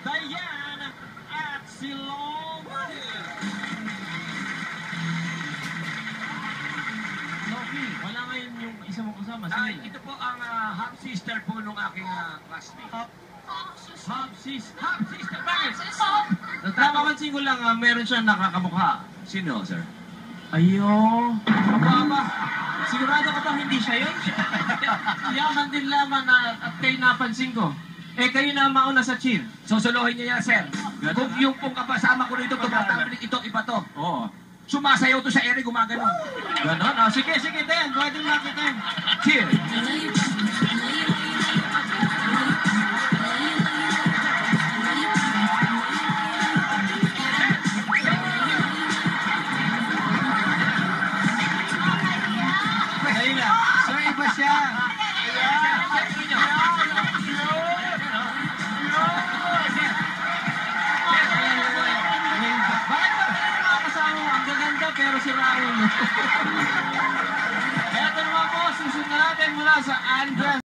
Diane at si Loki. Loki, wala ngayon yung isa mong kasama. Ay, ito po ang half-sister po nung aking classmate. Half-sister. Half-sister, bakit? Napapansin ko lang, meron siyang nakakamukha. Sino, sir? Ayo. Aba. Sigurado ka ba hindi siya yun? Yaman din laman at kayo napansin ko. Eh, kayo na mauna sa chill. Susuluhin niya yan, sir. Kung yung pong kapasama ko rito, tumatambling ito, iba to. Oo. Sumasayaw to sa ere, gumaganon. Ganon? Sige, Dan. Pwede makita yun. Chill. Ayun na. Sir, iba siya. Bakit ba kayo mga kasama mo? Ang gaganda pero si Raul. Eto naman po, susunod na natin mula sa Andres.